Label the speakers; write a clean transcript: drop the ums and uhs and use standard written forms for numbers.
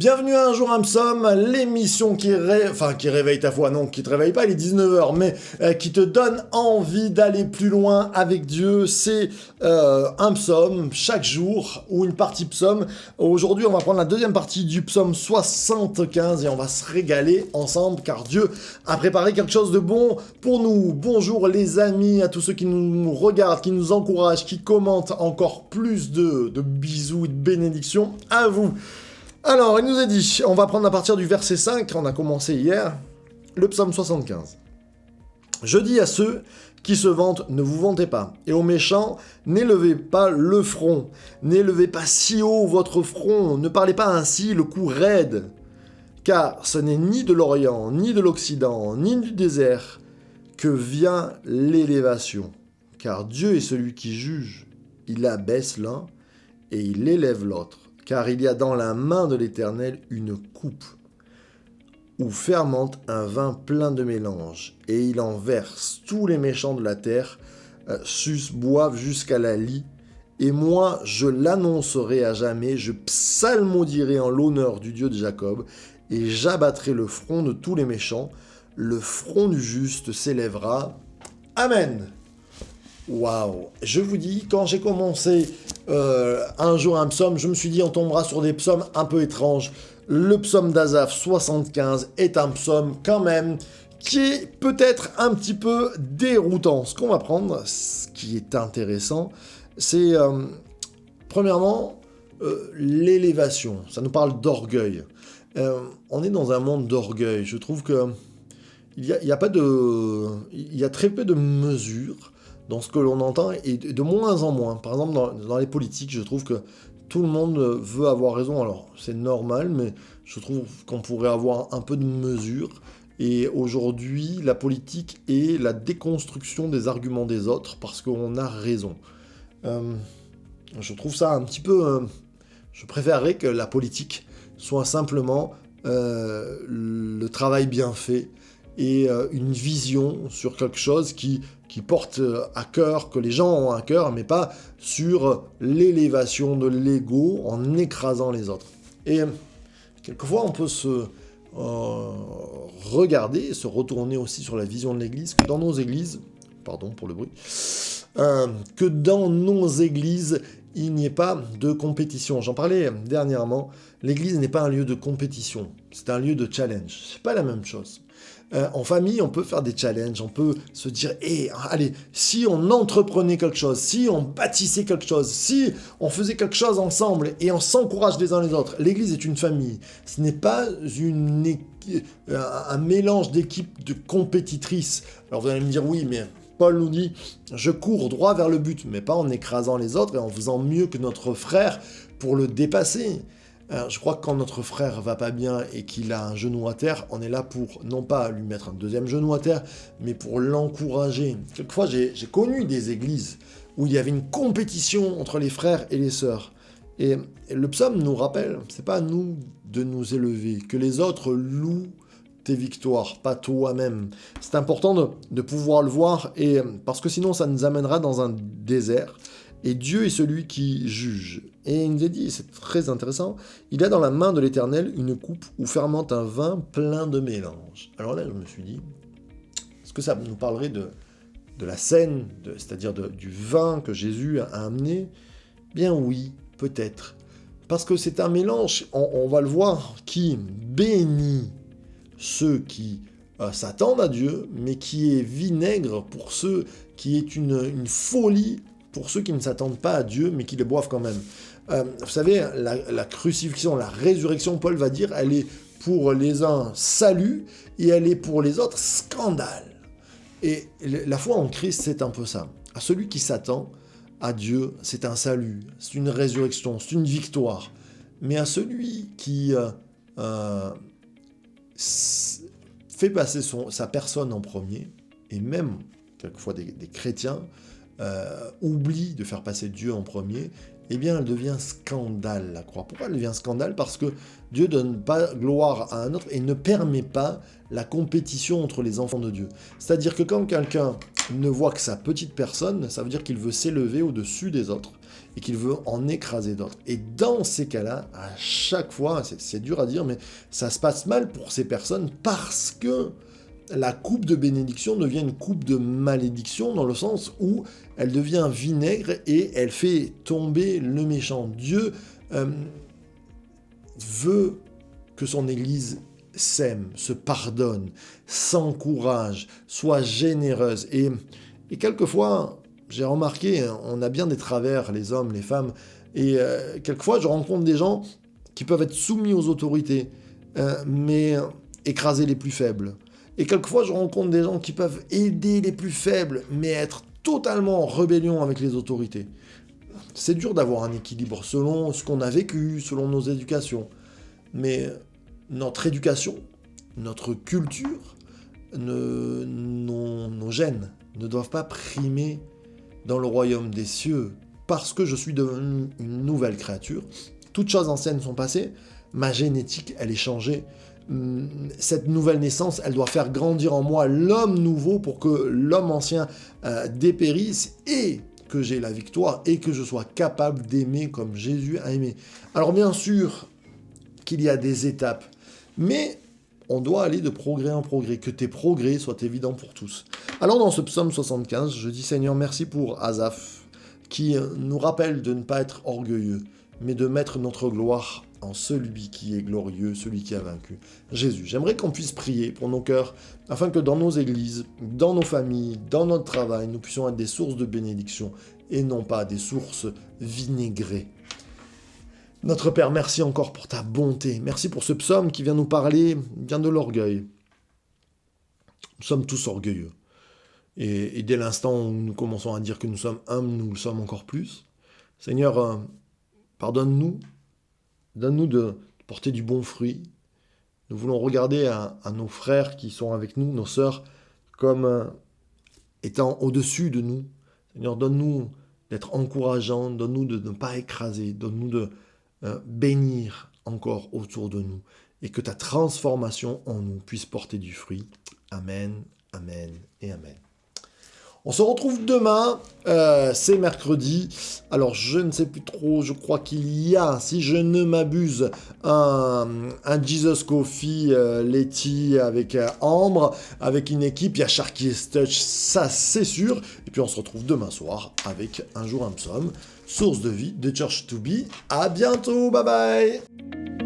Speaker 1: Bienvenue à Un jour un psaume, l'émission qui réveille ta foi, non, qui te réveille pas, il est 19h, mais qui te donne envie d'aller plus loin avec Dieu. C'est un psaume chaque jour, ou une partie psaume. Aujourd'hui, on va prendre la deuxième partie du psaume 75 et on va se régaler ensemble, car Dieu a préparé quelque chose de bon pour nous. Bonjour les amis, à tous ceux qui nous regardent, qui nous encouragent, qui commentent, encore plus de bisous et de bénédictions à vous. Alors, il nous a dit, on va prendre à partir du verset 5, on a commencé hier, le psaume 75. Je dis à ceux qui se vantent, ne vous vantez pas, et aux méchants, n'élevez pas le front, n'élevez pas si haut votre front, ne parlez pas ainsi le cou raide, car ce n'est ni de l'Orient, ni de l'Occident, ni du désert que vient l'élévation, car Dieu est celui qui juge, il abaisse l'un et il élève l'autre. Car il y a dans la main de l'Éternel une coupe où fermente un vin plein de mélange, et il en verse. Tous les méchants de la terre boivent jusqu'à la lie, et moi je l'annoncerai à jamais, je psalmodierai en l'honneur du Dieu de Jacob, et j'abattrai le front de tous les méchants, le front du juste s'élèvera. Amen. Waouh! Je vous dis, quand j'ai commencé un jour un psaume, je me suis dit on tombera sur des psaumes un peu étranges. Le psaume d'Asaph 75 est un psaume quand même qui est peut-être un petit peu déroutant. Ce qu'on va prendre, ce qui est intéressant, c'est premièrement l'élévation. Ça nous parle d'orgueil. On est dans un monde d'orgueil. Je trouve que il y a très peu de mesures dans ce que l'on entend, et de moins en moins. Par exemple, dans les politiques, je trouve que tout le monde veut avoir raison. Alors, c'est normal, mais je trouve qu'on pourrait avoir un peu de mesure. Et aujourd'hui, la politique est la déconstruction des arguments des autres, parce qu'on a raison. Je trouve ça un petit peu... je préférerais que la politique soit simplement le travail bien fait, et une vision sur quelque chose qui porte à cœur, que les gens ont à cœur, mais pas sur l'élévation de l'ego en écrasant les autres. Et quelquefois, on peut se regarder, se retourner aussi sur la vision de l'Église, que dans nos églises, pardon pour le bruit, que dans nos églises, il n'y ait pas de compétition. J'en parlais dernièrement, l'Église n'est pas un lieu de compétition, c'est un lieu de challenge. C'est pas la même chose. En famille, on peut faire des challenges, on peut se dire, allez, si on entreprenait quelque chose, si on bâtissait quelque chose, si on faisait quelque chose ensemble et on s'encourage les uns les autres. L'Église est une famille. Ce n'est pas un mélange d'équipes de compétitrices. Alors vous allez me dire, oui, mais Paul nous dit, je cours droit vers le but, mais pas en écrasant les autres et en faisant mieux que notre frère pour le dépasser. Je crois que quand notre frère va pas bien et qu'il a un genou à terre, on est là pour, non pas lui mettre un deuxième genou à terre, mais pour l'encourager. Quelquefois, j'ai connu des églises où il y avait une compétition entre les frères et les sœurs. Et le psaume nous rappelle, c'est pas à nous de nous élever, que les autres louent tes victoires, pas toi-même. C'est important de pouvoir le voir, et parce que sinon ça nous amènera dans un désert. Et Dieu est celui qui juge. Et il nous a dit, c'est très intéressant, il a dans la main de l'Éternel une coupe où fermente un vin plein de mélange. Alors là, je me suis dit, est-ce que ça nous parlerait de la scène, c'est-à-dire du vin que Jésus a amené? Bien oui, peut-être. Parce que c'est un mélange, on va le voir, qui bénit ceux qui s'attendent à Dieu, mais qui est vinaigre pour ceux qui est une folie pour ceux qui ne s'attendent pas à Dieu, mais qui le boivent quand même. Vous savez, la crucifixion, la résurrection, Paul va dire, elle est pour les uns salut, et elle est pour les autres scandale. Et la foi en Christ, c'est un peu ça. À celui qui s'attend à Dieu, c'est un salut, c'est une résurrection, c'est une victoire. Mais à celui qui fait passer sa personne en premier, et même quelquefois des chrétiens, oublie de faire passer Dieu en premier, eh bien elle devient scandale, la croix. Pourquoi elle devient scandale? Parce que Dieu ne donne pas gloire à un autre et ne permet pas la compétition entre les enfants de Dieu. C'est-à-dire que quand quelqu'un ne voit que sa petite personne, ça veut dire qu'il veut s'élever au-dessus des autres et qu'il veut en écraser d'autres. Et dans ces cas-là, à chaque fois, c'est dur à dire, mais ça se passe mal pour ces personnes parce que la coupe de bénédiction devient une coupe de malédiction dans le sens où elle devient vinaigre et elle fait tomber le méchant. Dieu veut que son Église s'aime, se pardonne, s'encourage, soit généreuse. Et quelquefois, j'ai remarqué, on a bien des travers, les hommes, les femmes, et quelquefois je rencontre des gens qui peuvent être soumis aux autorités, mais écraser les plus faibles. Et quelquefois je rencontre des gens qui peuvent aider les plus faibles, mais être totalement en rébellion avec les autorités. C'est dur d'avoir un équilibre selon ce qu'on a vécu, selon nos éducations. Mais notre éducation, notre culture, nos gènes ne doivent pas primer dans le royaume des cieux. Parce que je suis devenu une nouvelle créature, toutes choses anciennes sont passées, ma génétique, elle est changée. Cette nouvelle naissance, elle doit faire grandir en moi l'homme nouveau pour que l'homme ancien dépérisse et que j'ai la victoire et que je sois capable d'aimer comme Jésus a aimé. Alors bien sûr qu'il y a des étapes, mais on doit aller de progrès en progrès, que tes progrès soient évidents pour tous. Alors dans ce psaume 75, je dis Seigneur, merci pour Asaph, qui nous rappelle de ne pas être orgueilleux, mais de mettre notre gloire en celui qui est glorieux, celui qui a vaincu, Jésus. J'aimerais qu'on puisse prier pour nos cœurs, afin que dans nos églises, dans nos familles, dans notre travail, nous puissions être des sources de bénédiction, et non pas des sources vinaigrées. Notre Père, merci encore pour ta bonté. Merci pour ce psaume qui vient nous parler bien de l'orgueil. Nous sommes tous orgueilleux. Et dès l'instant où nous commençons à dire que nous sommes humbles, nous le sommes encore plus. Seigneur, pardonne-nous. Donne-nous de porter du bon fruit. Nous voulons regarder à nos frères qui sont avec nous, nos sœurs, comme étant au-dessus de nous. Seigneur, donne-nous d'être encourageants, donne-nous de ne pas écraser, donne-nous de bénir encore autour de nous et que ta transformation en nous puisse porter du fruit. Amen, amen et amen. On se retrouve demain, c'est mercredi. Alors je ne sais plus trop, je crois qu'il y a, si je ne m'abuse, un Jesus Coffee Letty avec Ambre, avec une équipe, il y a Sharky's Touch, ça c'est sûr. Et puis on se retrouve demain soir avec Un jour un psaume, source de vie de Church to Be. À bientôt, bye bye.